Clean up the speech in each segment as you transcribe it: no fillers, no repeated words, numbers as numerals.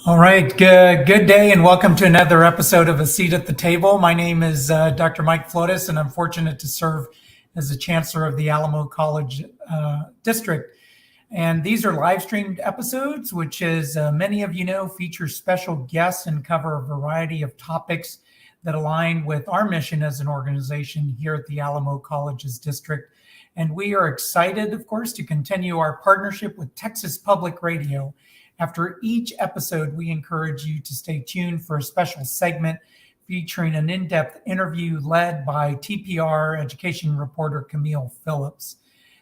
All right, good day, and welcome to another episode of A Seat at the Table. My name is Dr. Mike Flotis, and I'm fortunate to serve as the Chancellor of the Alamo College District. And these are live streamed episodes, which, as many of you know, feature special guests and cover a variety of topics that align with our mission as an organization here at the Alamo Colleges District. And we are excited, of course, to continue our partnership with Texas Public Radio. After each episode, we encourage you to stay tuned for a special segment featuring an in-depth interview led by TPR education reporter Camille Phillips.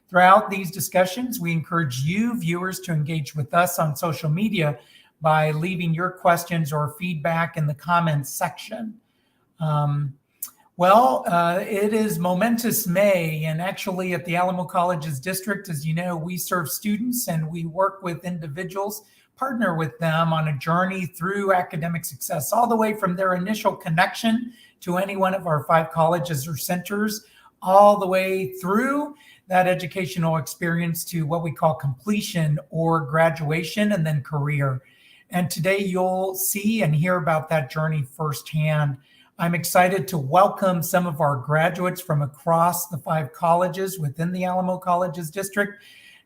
Throughout these discussions, we encourage you, viewers, to engage with us on social media by leaving your questions or feedback in the comments section. It is momentous May, and actually at the Alamo Colleges District, as you know, we serve students and we work with individuals, partner with them on a journey through academic success, all the way from their initial connection to any one of our 5 colleges or centers, all the way through that educational experience to what we call completion or graduation and then career. And today you'll see and hear about that journey firsthand. I'm excited to welcome some of our graduates from across the 5 colleges within the Alamo Colleges District,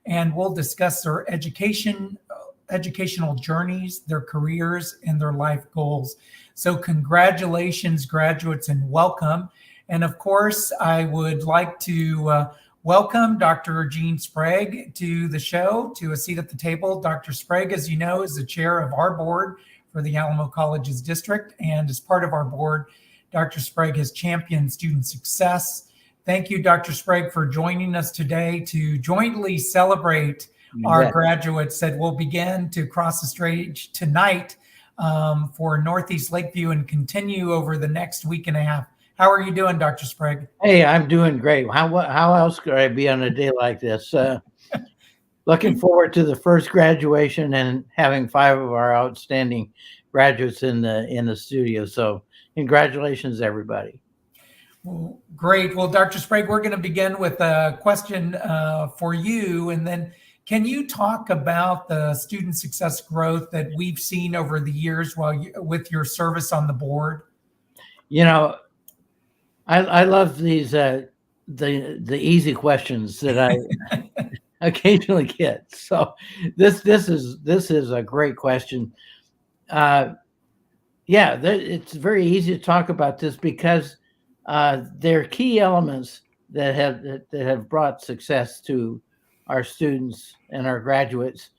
and we'll discuss their educational journeys, their careers, and their life goals. So congratulations, graduates, and welcome. And of course, I would like to welcome Dr. Jean Sprague to the show, to A Seat at the Table. Dr. Sprague, as you know, is the chair of our board for the Alamo Colleges District. And as part of our board, Dr. Sprague has championed student success. Thank you, Dr. Sprague, for joining us today to jointly celebrate our graduates that will begin to cross the stage tonight for Northeast Lakeview and continue over the next week and a half. How are you doing, Dr. Sprague? Hey, I'm doing great. How else could I be on a day like this? Looking forward to the first graduation and having 5 of our outstanding graduates in the studio. So congratulations, everybody. Well, great. Well, Dr. Sprague, we're going to begin with a question for you, and then can you talk about the student success growth that we've seen over the years with your service on the board? You know, I love these the easy questions that I occasionally get. So this is a great question. It's very easy to talk about this because they're key elements that have brought success to our students and our graduates.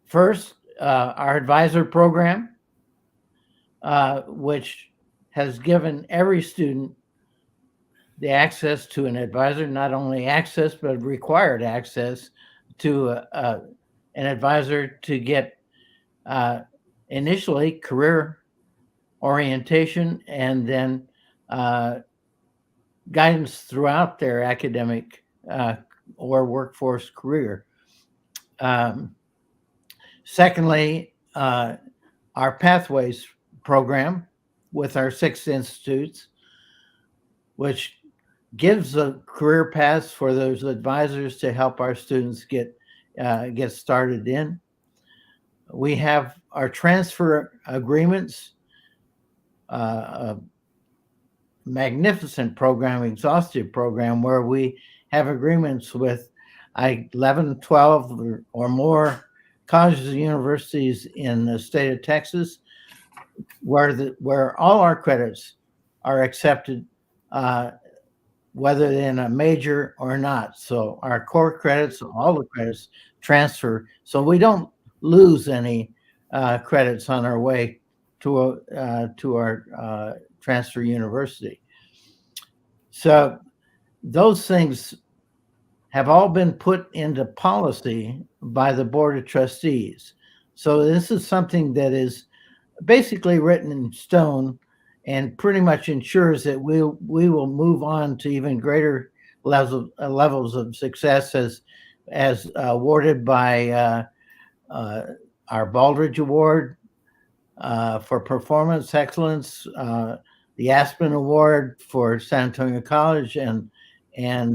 First, our advisor program, which has given every student the access to an advisor, not only access, but required access to an advisor to get initially career orientation and then guidance throughout their academic or workforce career. Secondly, our Pathways program with our 6 institutes, which gives a career paths for those advisors to help our students get started in. We have our transfer agreements, a magnificent program, exhaustive program, where we have agreements with 11, 12 or more colleges and universities in the state of Texas, where all our credits are accepted, whether in a major or not. So our core credits, all the credits transfer, so we don't lose any credits on our way to our transfer university. So those things have all been put into policy by the Board of Trustees. So this is something that is basically written in stone and pretty much ensures that we will move on to even greater levels of success as awarded by our Baldridge Award for Performance Excellence, the Aspen Award for San Antonio College, and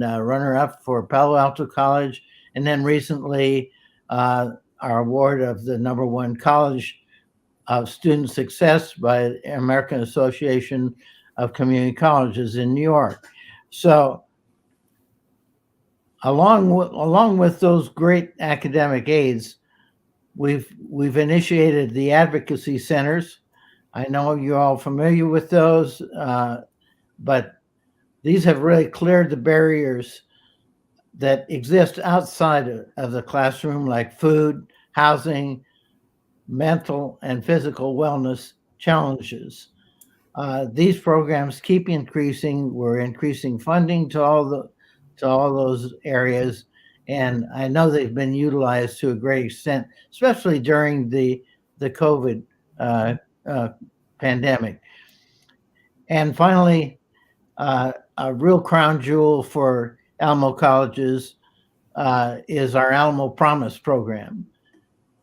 runner-up for Palo Alto College, and then recently our award of the #1 College of Student Success by the American Association of Community Colleges in New York. So along with those great academic aids, we've initiated the advocacy centers. I know you're all familiar with those, but these have really cleared the barriers that exist outside of the classroom, like food, housing, mental and physical wellness challenges. These programs keep increasing. We're increasing funding to all those areas, and I know they've been utilized to a great extent, especially during the COVID pandemic. And finally, a real crown jewel for Alamo colleges is our Alamo Promise program.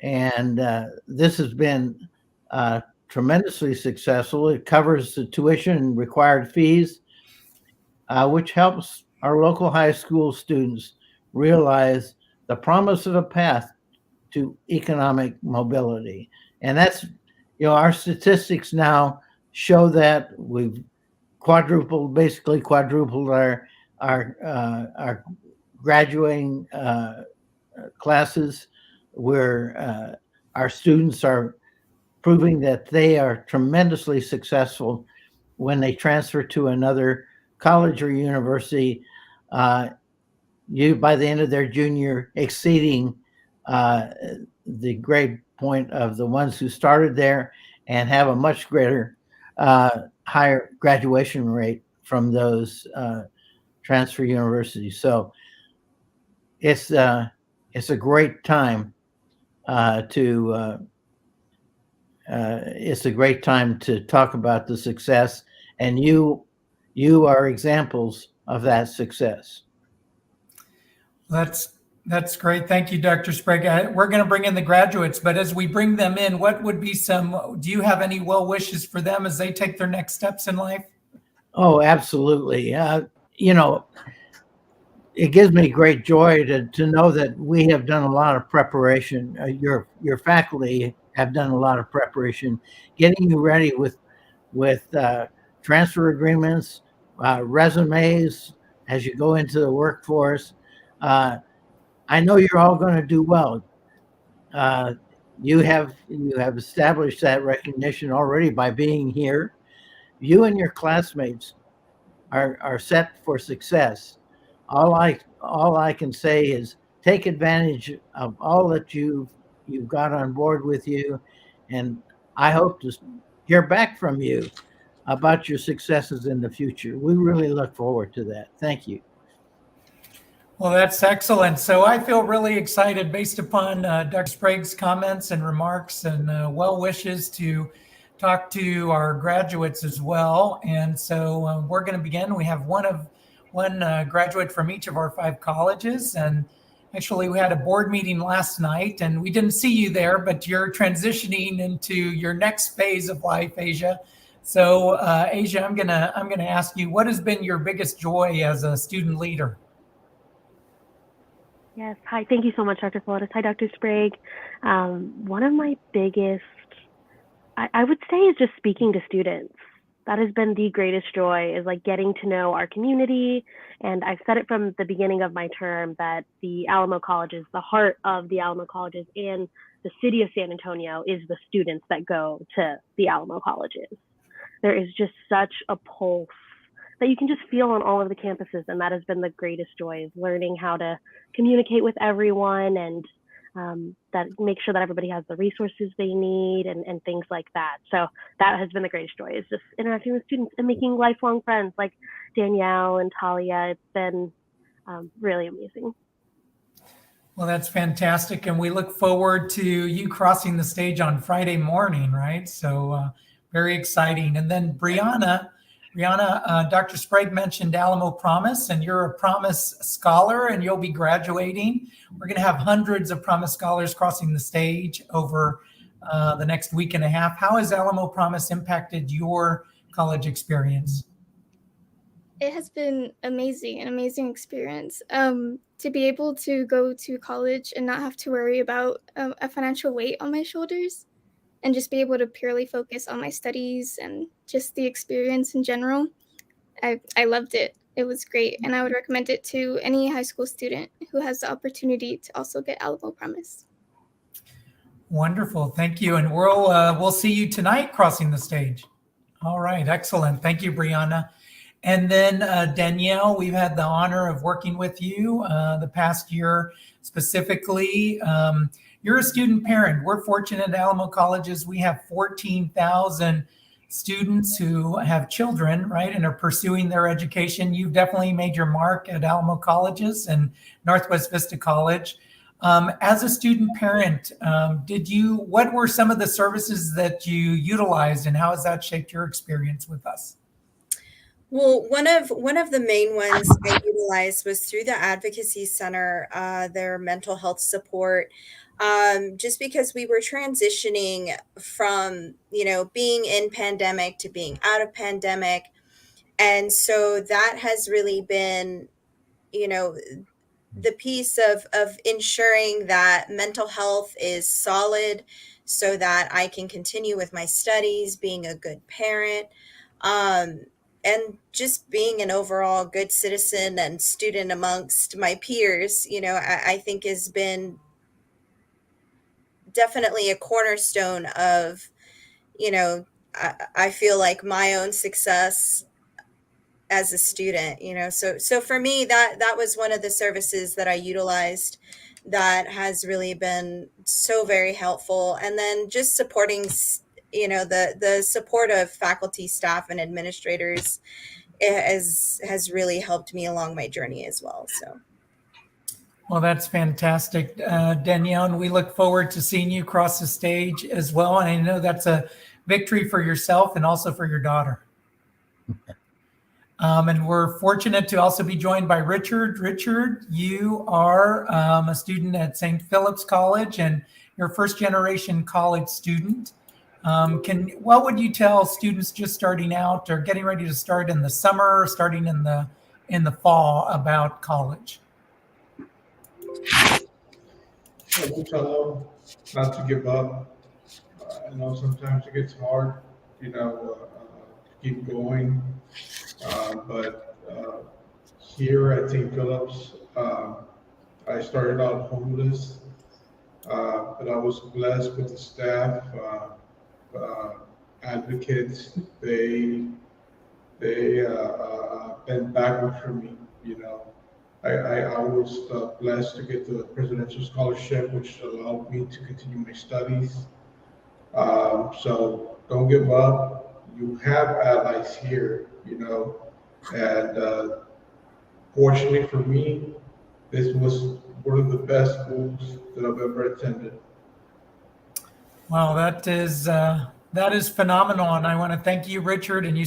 And this has been tremendously successful. It covers the tuition and required fees, which helps our local high school students realize the promise of a path to economic mobility. And that's, our statistics now show that we've basically quadrupled our graduating classes, where our students are proving that they are tremendously successful when they transfer to another college or university. By the end of their junior, exceeding the grade point of the ones who started there, and have a much greater, higher graduation rate from those transfer universities. So it's a great time it's a great time to talk about the success, and you are examples of that success. That's great. Thank you, Dr. Sprague. We're going to bring in the graduates, but as we bring them in, what would be do you have any well wishes for them as they take their next steps in life? Oh, absolutely. It gives me great joy to know that we have done a lot of preparation. Your faculty have done a lot of preparation, getting you ready with transfer agreements, resumes as you go into the workforce. I know you're all going to do well. You have established that recognition already by being here. You and your classmates are set for success. All I can say is take advantage of all that you've got on board with you, and I hope to hear back from you about your successes in the future. We really look forward to that. Thank you. Well, that's excellent. So I feel really excited based upon Dr. Sprague's comments and remarks and well wishes to talk to our graduates as well. And so we're going to begin. We have one graduate from each of our 5 colleges. And actually, we had a board meeting last night, and we didn't see you there, but you're transitioning into your next phase of life, Asia. So, Asia, I'm gonna ask you, what has been your biggest joy as a student leader? Yes. Hi. Thank you so much, Dr. Flores. Hi, Dr. Sprague. One of my biggest, I would say, is just speaking to students. That has been the greatest joy, is like getting to know our community. And I've said it from the beginning of my term that the Alamo colleges, the heart of the Alamo colleges and the city of San Antonio, is the students that go to the Alamo colleges. There is just such a pulse that you can just feel on all of the campuses. And that has been the greatest joy, is learning how to communicate with everyone, and that make sure that everybody has the resources they need, and things like that. So that has been the greatest joy, is just interacting with students and making lifelong friends like Danielle and Talia. It's been really amazing. Well, that's fantastic. And we look forward to you crossing the stage on Friday morning, right? So very exciting. And then Brianna, Dr. Sprague mentioned Alamo Promise, and you're a Promise Scholar, and you'll be graduating. We're going to have hundreds of Promise Scholars crossing the stage over the next week and a half. How has Alamo Promise impacted your college experience? It has been amazing, an amazing experience. To be able to go to college and not have to worry about a financial weight on my shoulders, and just be able to purely focus on my studies and just the experience in general. I loved it. It was great, and I would recommend it to any high school student who has the opportunity to also get Alamo Promise. Wonderful. Thank you. And we'll see you tonight crossing the stage. All right. Excellent. Thank you, Brianna. And then Danielle, we've had the honor of working with you the past year specifically. You're a student parent. We're fortunate at Alamo Colleges. We have 14,000 students who have children, right, and are pursuing their education. You've definitely made your mark at Alamo Colleges and Northwest Vista College. As a student parent, what were some of the services that you utilized, and how has that shaped your experience with us? Well, one of the main ones I utilized was through the Advocacy Center, their mental health support. Just because we were transitioning from, being in pandemic to being out of pandemic. And so that has really been, the piece of ensuring that mental health is solid so that I can continue with my studies, being a good parent, and just being an overall good citizen and student amongst my peers, I think has been definitely a cornerstone of, I feel like my own success as a student, so for me, that was one of the services that I utilized that has really been so very helpful. And then just supporting, the support of faculty, staff, and administrators has really helped me along my journey as well. So. Well, that's fantastic, Danielle, and we look forward to seeing you cross the stage as well. And I know that's a victory for yourself and also for your daughter. And we're fortunate to also be joined by Richard. Richard, you are a student at St. Philip's College and you're a first generation college student. What would you tell students just starting out or getting ready to start in the summer or starting in the fall about college? I would tell them not to give up. I know sometimes it gets hard, to keep going. But here at St. Philip's, I started out homeless, but I was blessed with the staff, advocates. They bent backward for me. I was blessed to get the presidential scholarship, which allowed me to continue my studies. So don't give up. You have allies here, and fortunately for me, this was one of the best schools that I've ever attended. Wow, that is phenomenal, and I want to thank you, Richard. And you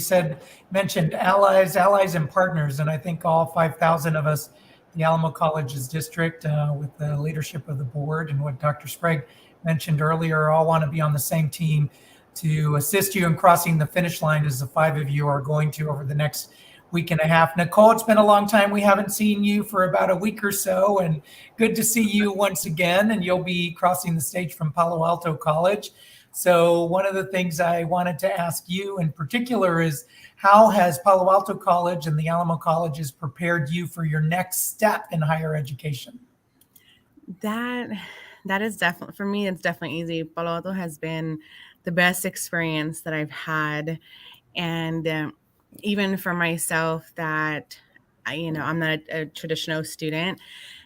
mentioned allies, and partners, and I think all 5,000 of us, the Alamo Colleges district, with the leadership of the board and what Dr. Sprague mentioned earlier, all want to be on the same team to assist you in crossing the finish line, as the 5 of you are going to over the next week and a half. Nicole, it's been a long time. We haven't seen you for about a week or so, and good to see you once again. And you'll be crossing the stage from Palo Alto College. So one of the things I wanted to ask you in particular is, how has Palo Alto College and the Alamo Colleges prepared you for your next step in higher education? That is definitely, for me, it's definitely easy. Palo Alto has been the best experience that I've had. And even for myself, that I'm not a traditional student,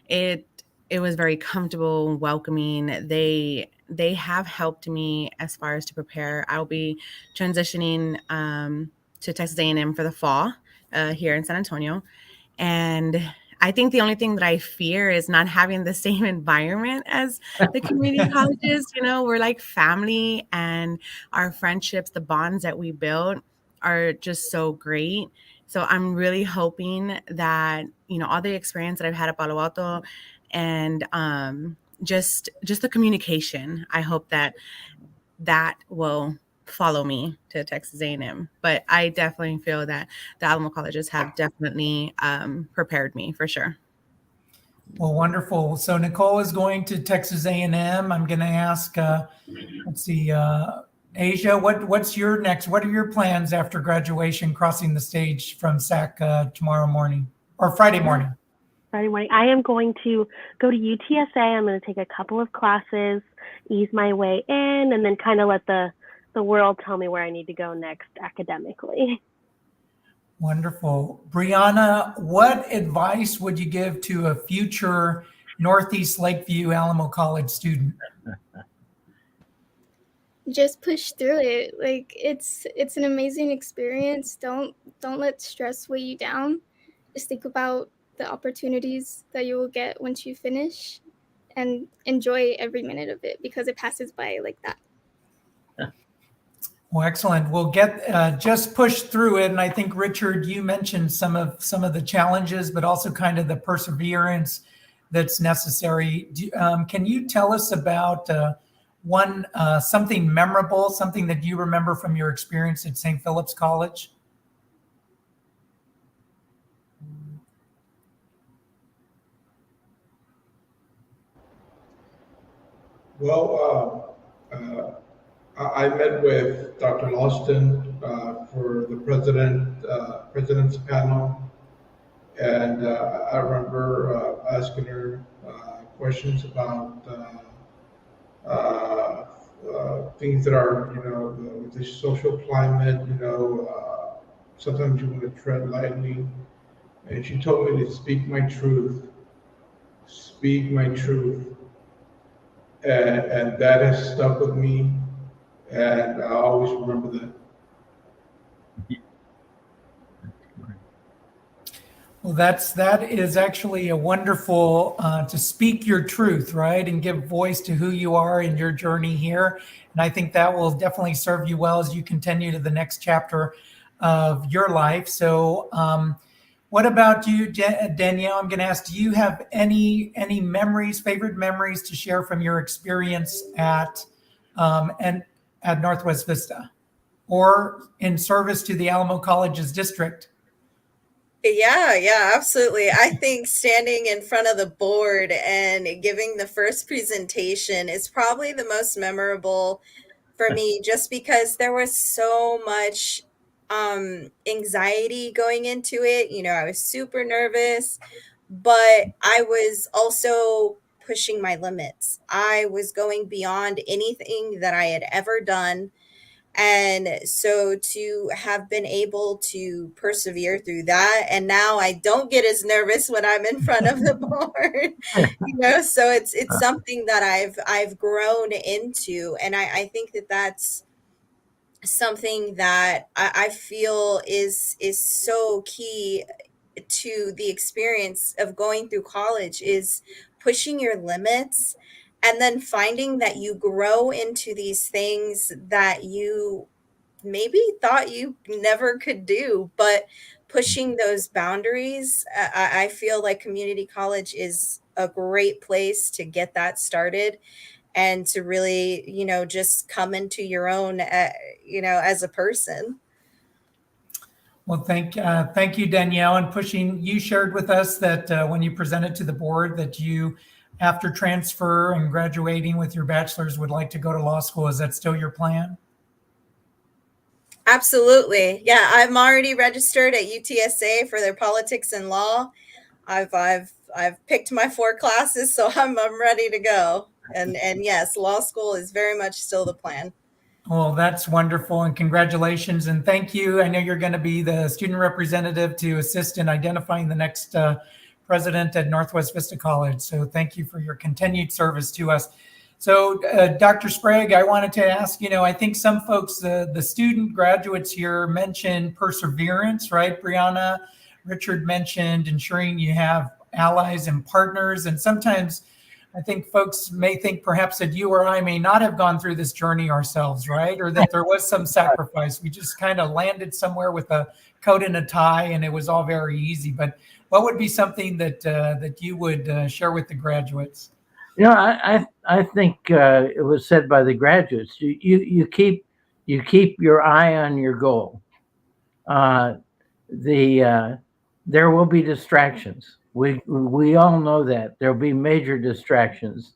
it was very comfortable, welcoming. They have helped me as far as to prepare. I'll be transitioning to Texas A&M for the fall here in San Antonio. And I think the only thing that I fear is not having the same environment as the community colleges. We're like family, and our friendships, the bonds that we build are just so great. So I'm really hoping that, all the experience that I've had at Palo Alto and just the communication, I hope that will follow me to Texas A&M. But I definitely feel that the Alamo colleges have definitely prepared me for sure. Well, wonderful. So Nicole is going to Texas A&M. I'm going to ask, let's see, Asia, what are your plans after graduation, crossing the stage from SAC tomorrow morning or Friday morning? Friday morning. I am going to go to UTSA. I'm going to take a couple of classes, ease my way in, and then kind of let the world tell me where I need to go next academically. Wonderful. Brianna, what advice would you give to a future Northeast Lakeview Alamo College student? Just push through it. Like it's an amazing experience. Don't let stress weigh you down. Just think about the opportunities that you will get once you finish and enjoy every minute of it because it passes by like that. Well, excellent. We'll get just push through it. And I think, Richard, you mentioned some of the challenges, but also kind of the perseverance that's necessary. Can you tell us about something memorable, something that you remember from your experience at St. Philip's College? Well, I met with Dr. Lawson for the president's panel, and I remember asking her questions about things that are, with the social climate, sometimes you want to tread lightly. And she told me to speak my truth, and that has stuck with me, and I always remember that. Well, that is actually a wonderful to speak your truth, right, and give voice to who you are in your journey here. And I think that will definitely serve you well as you continue to the next chapter of your life. So, what about you, Danielle? I'm going to ask: do you have any favorite memories to share from your experience at Northwest Vista, or in service to the Alamo College's district? Yeah, absolutely. I think standing in front of the board and giving the first presentation is probably the most memorable for me, just because there was so much anxiety going into it. I was super nervous, but I was also pushing my limits. I was going beyond anything that I had ever done. And so to have been able to persevere through that, and now I don't get as nervous when I'm in front of the board, so it's something that I've grown into. And I think that that's something that I feel is so key to the experience of going through college, is pushing your limits and then finding that you grow into these things that you maybe thought you never could do, but pushing those boundaries. I feel like community college is a great place to get that started and to really, just come into your own, as a person. Well, thank you, Danielle, and pushing. You shared with us that when you presented to the board that you, after transfer and graduating with your bachelor's, would like to go to law school. Is that still your plan? Absolutely. Yeah, I'm already registered at UTSA for their politics and law. I've picked my 4 classes, so I'm ready to go. And yes, law school is very much still the plan. Well, that's wonderful, and congratulations, and thank you. I know you're going to be the student representative to assist in identifying the next president at Northwest Vista College. So thank you for your continued service to us. So Dr. Sprague, I wanted to ask, I think some folks, the student graduates here mentioned perseverance, right? Brianna, Richard mentioned ensuring you have allies and partners, and sometimes I think folks may think perhaps that you or I may not have gone through this journey ourselves, right? Or that there was some sacrifice. We just kind of landed somewhere with a coat and a tie, and it was all very easy. But what would be something that you would share with the graduates? I think it was said by the graduates. You keep you keep your eye on your goal. There will be distractions. We all know that there'll be major distractions.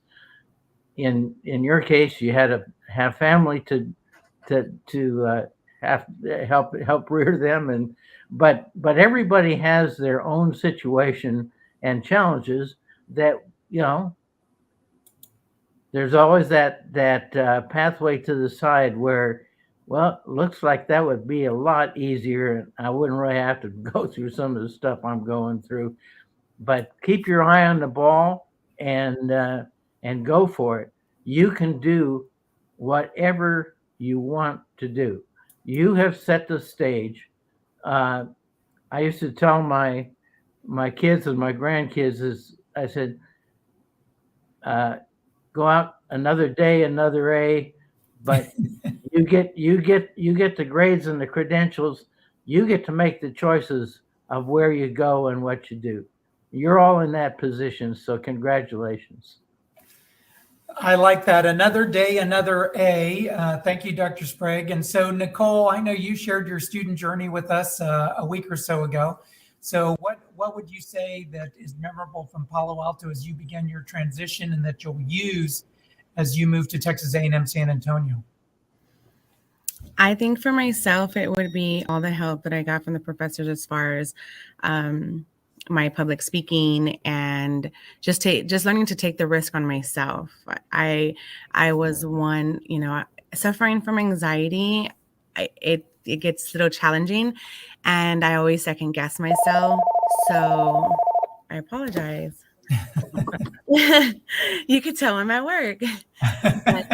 In your case, you had to have family to have help rear them, but everybody has their own situation and challenges that, you know, there's always that pathway to the side where, well, looks like that would be a lot easier and I wouldn't really have to go through some of the stuff I'm going through. But keep your eye on the ball and go for it. You can do whatever you want to do. You have set the stage. I used to tell my kids and my grandkids, I said, go out another day, another A, but you get the grades and the credentials. You get to make the choices of where you go and what you do. You're all in that position, so congratulations. I like that. Another day, another A. Thank you, Dr. Sprague. And so, Nicole, I know you shared your student journey with us a week or so ago. So what would you say that is memorable from Palo Alto as you begin your transition and that you'll use as you move to Texas A&M San Antonio? I think for myself, it would be all the help that I got from the professors as far as my public speaking and just learning to take the risk on myself. I was one, you know, suffering from anxiety. It gets a little challenging, and I always second guess myself. So I apologize. You could tell I'm at work. But,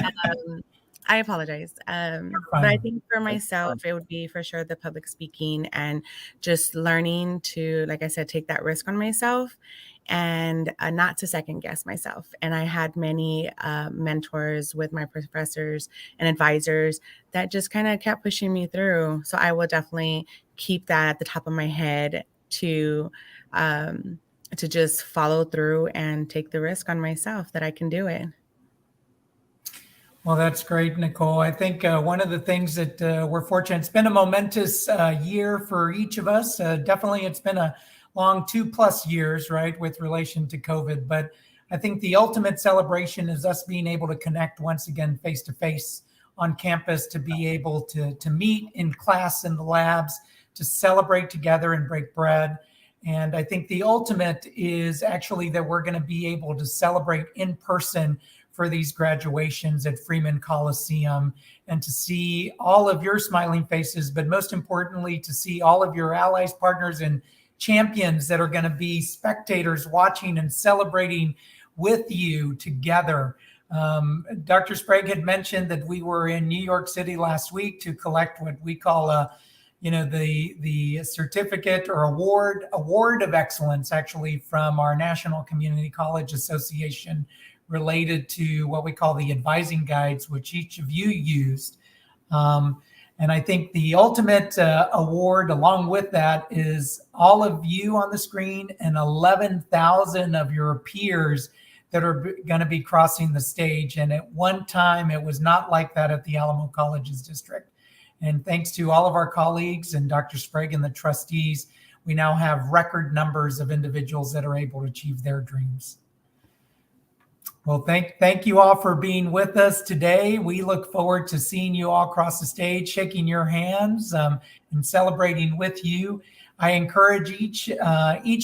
I apologize. But I think for myself, it would be for sure the public speaking and just learning to, like I said, take that risk on myself and not to second guess myself. And I had many mentors with my professors and advisors that just kind of kept pushing me through. So I will definitely keep that at the top of my head to just follow through and take the risk on myself that I can do it. Well, that's great, Nicole. I think one of the things that we're fortunate, it's been a momentous year for each of us. Definitely, it's been a long 2+ years, right, with relation to COVID. But I think the ultimate celebration is us being able to connect once again face to face on campus, to be able to meet in class in the labs, to celebrate together and break bread. And I think the ultimate is actually that we're going to be able to celebrate in person for these graduations at Freeman Coliseum, and to see all of your smiling faces, but most importantly, to see all of your allies, partners, and champions that are going to be spectators watching and celebrating with you together. Dr. Sprague had mentioned that we were in New York City last week to collect what we call the certificate or award of excellence, actually, from our National Community College Association, related to what we call the advising guides, which each of you used. And I think the ultimate award along with that is all of you on the screen and 11,000 of your peers that are going to be crossing the stage. And at one time, it was not like that at the Alamo Colleges District. And thanks to all of our colleagues and Dr. Sprague and the trustees, we now have record numbers of individuals that are able to achieve their dreams. Well, thank you all for being with us today. We look forward to seeing you all across the stage, shaking your hands, and celebrating with you. I encourage each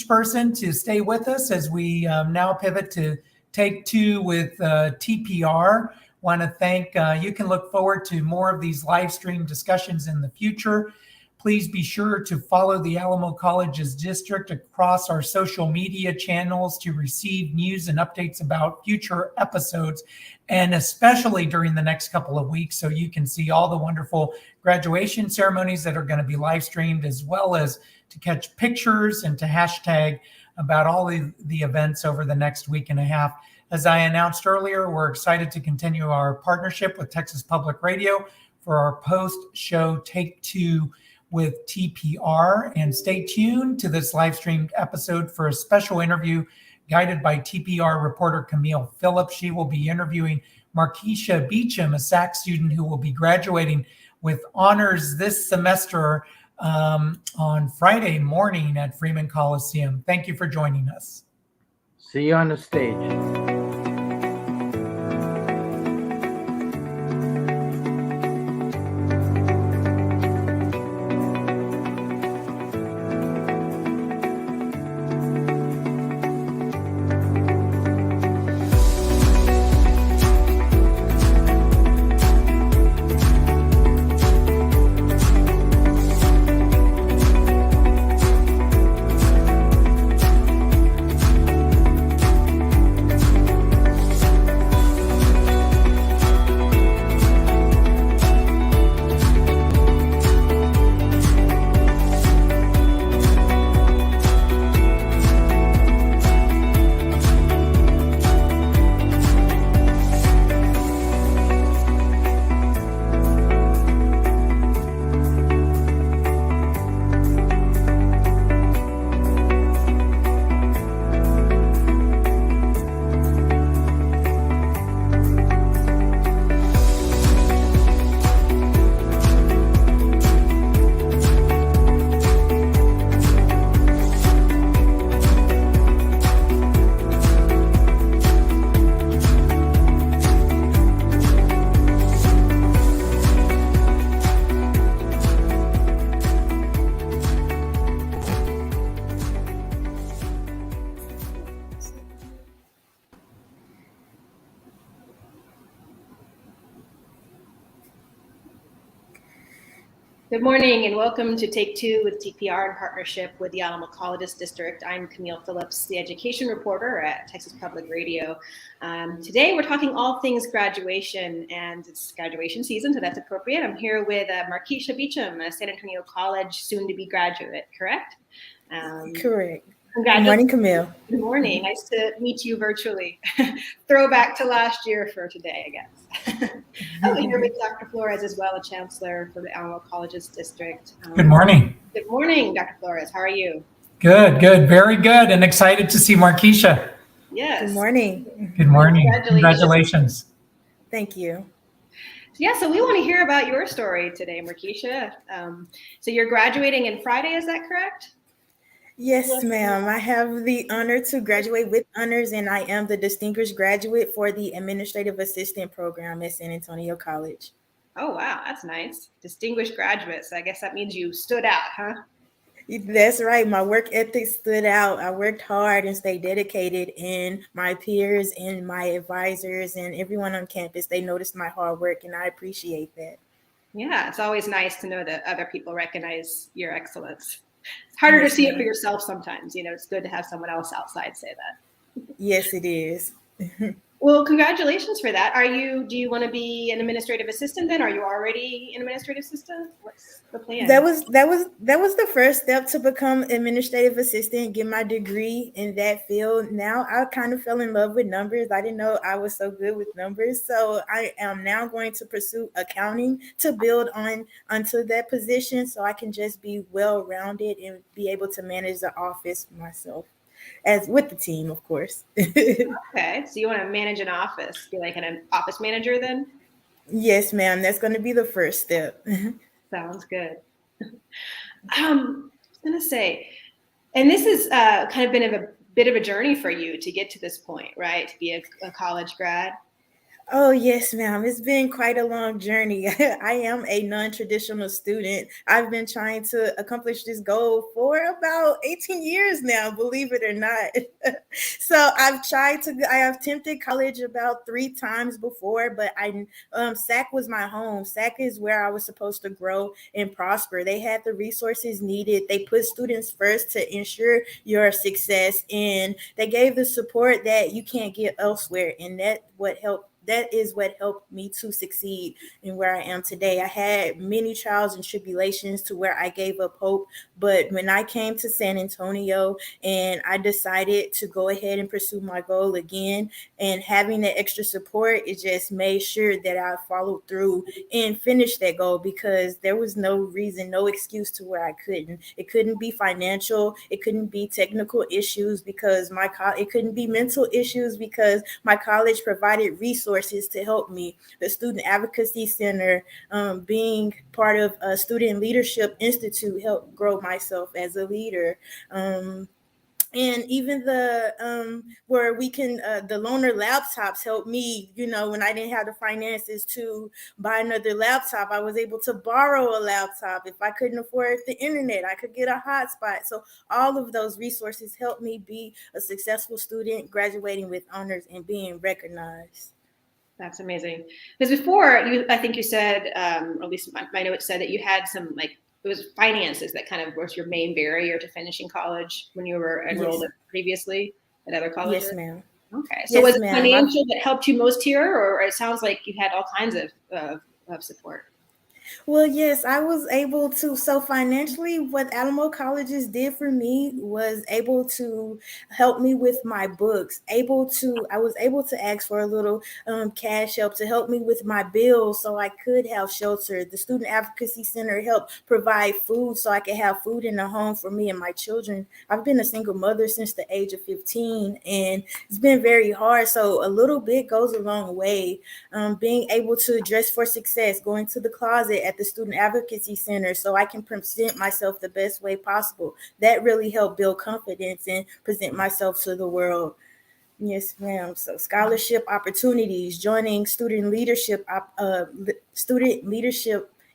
person to stay with us as we now pivot to take 2 with TPR. Want to thank, you can look forward to more of these live stream discussions in the future. Please be sure to follow the Alamo Colleges District across our social media channels to receive news and updates about future episodes, and especially during the next couple of weeks, so you can see all the wonderful graduation ceremonies that are going to be live streamed, as well as to catch pictures and to hashtag about all the events over the next week and a half. As I announced earlier, we're excited to continue our partnership with Texas Public Radio for our post-show Take 2 with TPR, and stay tuned to this live streamed episode for a special interview guided by TPR reporter Camille Phillips. She will be interviewing Markeisha Beecham, a SAC student who will be graduating with honors this semester on Friday morning at Freeman Coliseum. Thank you for joining us. See you on the stage. Good morning and welcome to Take Two with TPR in partnership with the Alamo Colleges District. I'm Camille Phillips, the education reporter at Texas Public Radio. Today we're talking all things graduation, and it's graduation season, so that's appropriate. I'm here with Markeisha Beecham, a San Antonio College soon-to-be graduate, correct? Correct. Good morning, Camille. Good morning. Nice to meet you virtually. Throwback to last year for today, I guess. I'm here with Dr. Flores as well, a chancellor for the Alamo Colleges District. Good morning. Good morning, Dr. Flores. How are you? Good, very good, and excited to see Markeisha. Yes. Good morning. Good morning. Congratulations. Thank you. So we want to hear about your story today, Markeisha. So you're graduating in Friday, is that correct? Yes, ma'am. I have the honor to graduate with honors, and I am the distinguished graduate for the Administrative Assistant Program at San Antonio College. Oh, wow. That's nice. Distinguished graduates. I guess that means you stood out, huh? That's right. My work ethic stood out. I worked hard and stayed dedicated, and my peers and my advisors and everyone on campus, they noticed my hard work, and I appreciate that. Yeah, it's always nice to know that other people recognize your excellence. It's harder to see it for yourself sometimes. You know, it's good to have someone else outside say that. Yes, it is. Well, congratulations for that. Do you want to be an administrative assistant then? Are you already an administrative assistant? What's the plan? That was the first step to become administrative assistant, get my degree in that field. Now I kind of fell in love with numbers. I didn't know I was so good with numbers. So I am now going to pursue accounting to build onto that position so I can just be well-rounded and be able to manage the office myself. As with the team, of course. Okay, so you want to manage an office, be like an office manager then? Yes, ma'am. That's going to be the first step. Sounds good. I was going to say, and this has kind of been a bit of a journey for you to get to this point, right? To be a college grad. Oh, yes, ma'am. It's been quite a long journey. I am a non-traditional student. I've been trying to accomplish this goal for about 18 years now, believe it or not. So I have attempted college about 3 times before, but SAC was my home. SAC is where I was supposed to grow and prosper. They had the resources needed. They put students first to ensure your success, and they gave the support that you can't get elsewhere. And that is what helped me to succeed in where I am today. I had many trials and tribulations to where I gave up hope. But when I came to San Antonio and I decided to go ahead and pursue my goal again, and having the extra support, it just made sure that I followed through and finished that goal, because there was no reason, no excuse to where I couldn't. It couldn't be financial. It couldn't be technical issues because it couldn't be mental issues because my college provided resources resources to help me. The Student Advocacy Center, being part of a Student Leadership Institute helped grow myself as a leader. And even the where we can the loaner laptops helped me, when I didn't have the finances to buy another laptop. I was able to borrow a laptop. If I couldn't afford the internet, I could get a hotspot. So all of those resources helped me be a successful student, graduating with honors and being recognized. That's amazing. Because before, I think you said, or at least my notes said that you had some, like, it was finances that kind of was your main barrier to finishing college when you were enrolled previously at other colleges? Yes, ma'am. Okay. So was it financial that helped you most here, or it sounds like you had all kinds of support? Well, yes, I was able to. So financially, what Alamo colleges did for me was able to help me with my books. I was able to ask for a little cash help to help me with my bills so I could have shelter. The Student Advocacy Center helped provide food so I could have food in the home for me and my children. I've been a single mother since the age of 15, and it's been very hard. So a little bit goes a long way. Being able to dress for success, going to the closet at the Student Advocacy Center so I can present myself the best way possible. That really helped build confidence and present myself to the world. Yes, ma'am. So scholarship opportunities, joining Student Leadership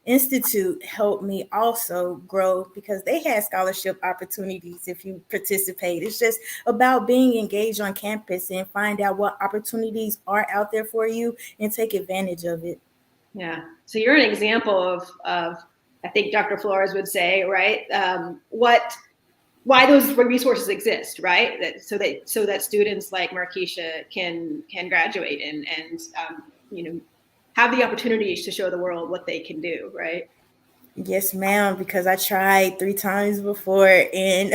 Institute helped me also grow because they had scholarship opportunities if you participate. It's just about being engaged on campus and find out what opportunities are out there for you and take advantage of it. Yeah. So you're an example of I think Dr. Flores would say, right? Why those resources exist, right? So that students like Markeisha can graduate and have the opportunities to show the world what they can do, right? Yes, ma'am, because I tried 3 times before and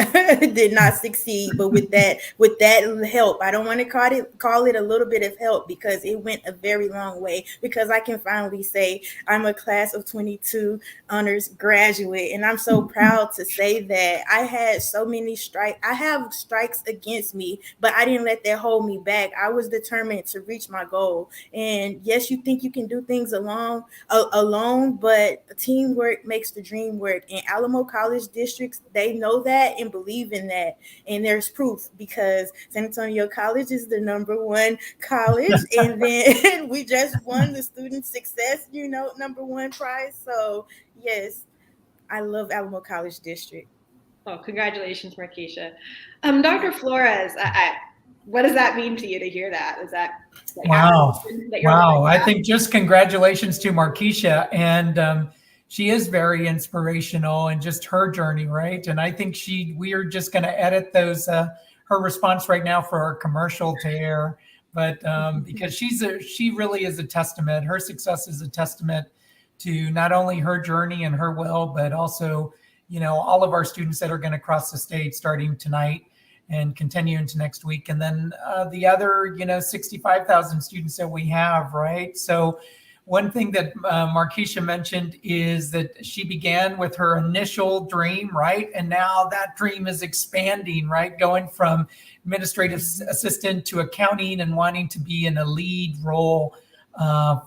did not succeed. But with that help, I don't want to call it a little bit of help because it went a very long way, because I can finally say I'm a class of 22 honors graduate. And I'm so proud to say that. I had so many I have strikes against me, but I didn't let that hold me back. I was determined to reach my goal. And yes, you think you can do things alone, but teamwork makes the dream work. And Alamo College districts, they know that and believe in that. And there's proof because San Antonio College is the #1 college. And then we just won the student success, #1 prize. So yes, I love Alamo College District. Oh, congratulations, Markeisha. Dr. Flores, what does that mean to you to hear that? Is that wow? I think just congratulations to Markeisha, and she is very inspirational and just her journey, right? And I think we are just going to edit those her response right now for our commercial to air, but because she really is a testament. Her success is a testament to not only her journey and her will, but also all of our students that are going to cross the state starting tonight and continue into next week. And then the other, 65,000 students that we have, right? So one thing that Markeisha mentioned is that she began with her initial dream, right? And now that dream is expanding, right? Going from administrative assistant to accounting and wanting to be in a lead role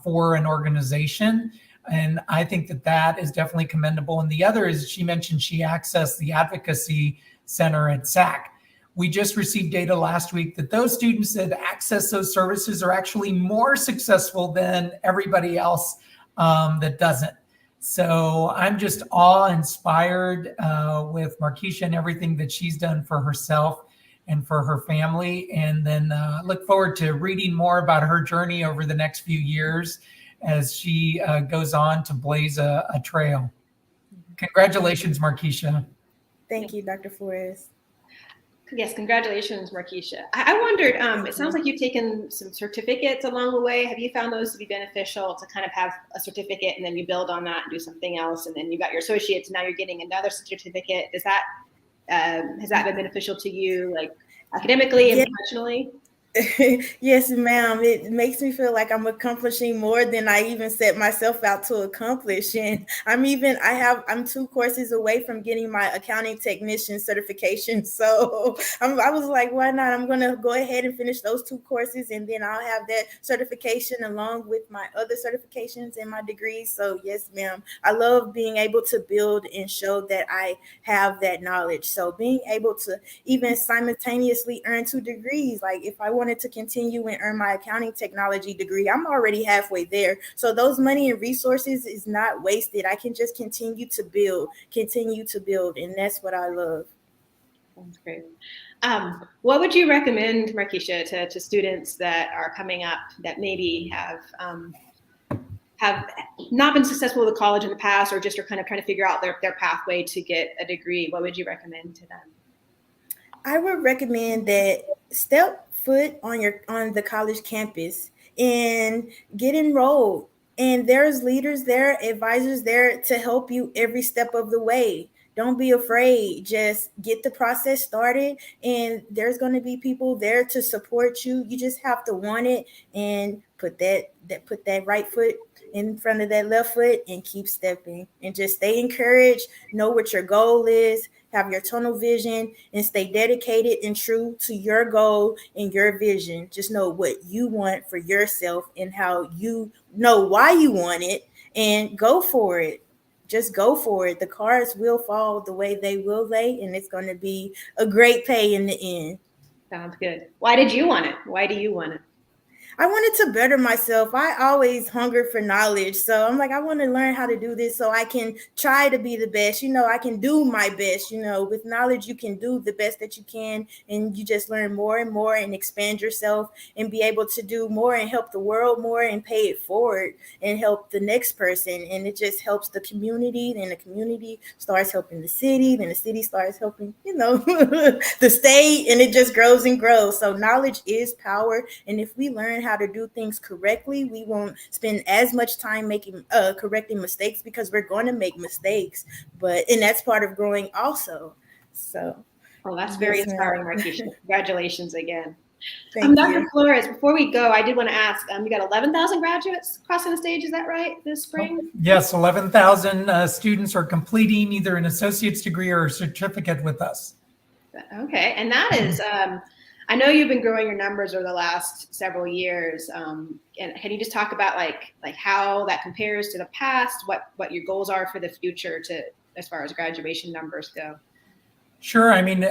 for an organization. And I think that is definitely commendable. And the other is she mentioned she accessed the advocacy center at SAC. We just received data last week that those students that access those services are actually more successful than everybody else that doesn't. So I'm just awe-inspired with Markeisha and everything that she's done for herself and for her family. And then look forward to reading more about her journey over the next few years as she goes on to blaze a trail. Congratulations, Markeisha. Thank you, Dr. Flores. Yes, congratulations, Markeisha. I wondered, it sounds like you've taken some certificates along the way. Have you found those to be beneficial to kind of have a certificate and then you build on that and do something else, and then you got your associates and now you're getting another certificate? Has that been beneficial to you, like academically and professionally? Yes, ma'am. It makes me feel like I'm accomplishing more than I even set myself out to accomplish. And I'm 2 courses away from getting my accounting technician certification. So I was like, why not? I'm going to go ahead and finish those 2 courses, and then I'll have that certification along with my other certifications and my degrees. So yes, ma'am. I love being able to build and show that I have that knowledge. So being able to even simultaneously earn 2 degrees. Like if I wanted to continue and earn my accounting technology degree, I'm already halfway there. So those money and resources is not wasted. I can just continue to build. And that's what I love. Sounds great. What would you recommend, Markeisha, to students that are coming up that maybe have not been successful with college in the past, or just are kind of trying to figure out their pathway to get a degree? What would you recommend to them? I would recommend that step foot on the college campus and get enrolled. And there's leaders there, advisors there to help you every step of the way. Don't be afraid. Just get the process started, and there's going to be people there to support you. You just have to want it and put that right foot in front of that left foot and keep stepping, and just stay encouraged. Know what your goal is, have your tunnel vision, and stay dedicated and true to your goal and your vision. Just know what you want for yourself and how you know why you want it, and go for it. Just go for it. The cards will fall the way they will lay, and it's going to be a great pay in the end. Sounds good. Why did you want it? Why do you want it? I wanted to better myself. I always hunger for knowledge. So I'm like, I want to learn how to do this so I can try to be the best. I can do my best. With knowledge, you can do the best that you can. And you just learn more and more and expand yourself and be able to do more and help the world more and pay it forward and help the next person. And it just helps the community. Then the community starts helping the city. Then the city starts helping, the state. And it just grows and grows. So knowledge is power. And if we learn how to do things correctly, we won't spend as much time making correcting mistakes, because we're going to make mistakes, and that's part of growing also. So that's very inspiring, Markeisha. Congratulations again. Thank Dr. you. Flores, before we go, I did want to ask, you got 11,000 graduates crossing the stage, is that right, this spring? Yes, 11,000 students are completing either an associate's degree or a certificate with us. Okay, and that is, I know you've been growing your numbers over the last several years. And can you just talk about like how that compares to the past, what your goals are for the future as far as graduation numbers go? Sure. I mean,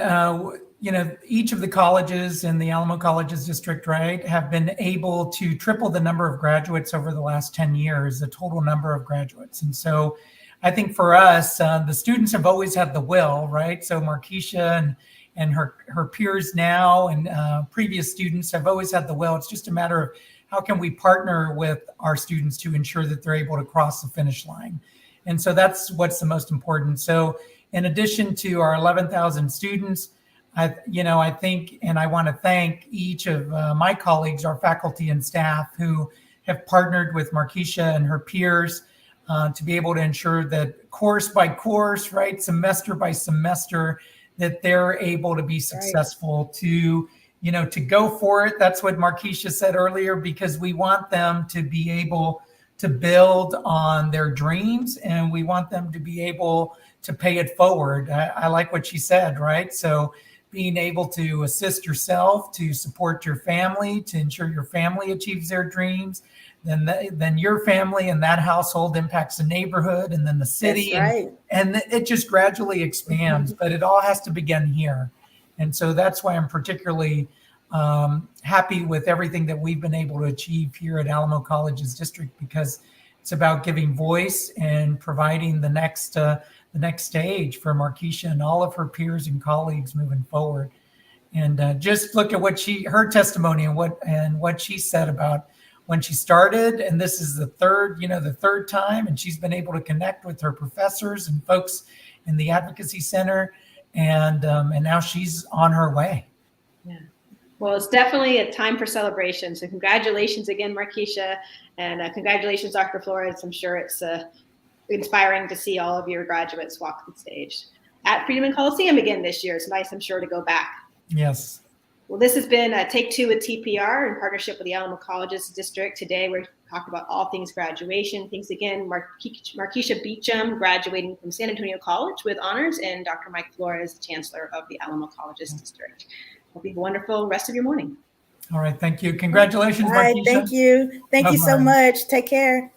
each of the colleges in the Alamo Colleges District, right, have been able to triple the number of graduates over the last 10 years, the total number of graduates. And so I think for us, the students have always had the will, right? So Markeisha and her peers now and previous students have always had the will. It's just a matter of how can we partner with our students to ensure that they're able to cross the finish line. And so that's what's the most important. So in addition to our 11,000 students, I think, and I want to thank each of my colleagues, our faculty and staff, who have partnered with Markeisha and her peers to be able to ensure that course by course, right, semester by semester, that they're able to be successful, to go for it. That's what Markeisha said earlier, because we want them to be able to build on their dreams, and we want them to be able to pay it forward. I like what she said, right? So being able to assist yourself, to support your family, to ensure your family achieves their dreams, then your family and that household impacts the neighborhood and then the city. That's right. And it just gradually expands, but it all has to begin here. And so that's why I'm particularly happy with everything that we've been able to achieve here at Alamo Colleges District, because it's about giving voice and providing the next stage for Markeisha and all of her peers and colleagues moving forward. And just look at her testimony and what she said about when she started, and this is the third time, and she's been able to connect with her professors and folks in the Advocacy Center, and now she's on her way. Yeah. Well, it's definitely a time for celebration. So congratulations again, Markeisha, and congratulations, Dr. Flores. I'm sure it's inspiring to see all of your graduates walk the stage at Freedom and Coliseum again this year. It's nice, I'm sure, to go back. Yes. Well, this has been Take Two with TPR in partnership with the Alamo Colleges District. Today, we're talking about all things graduation. Thanks again, Markeisha Beecham, graduating from San Antonio College with honors, and Dr. Mike Flores, Chancellor of the Alamo Colleges District. Hope you have a wonderful rest of your morning. All right. Thank you. Congratulations, All right. Markeisha. Thank you. Thank you so Bye-bye. much. Take care.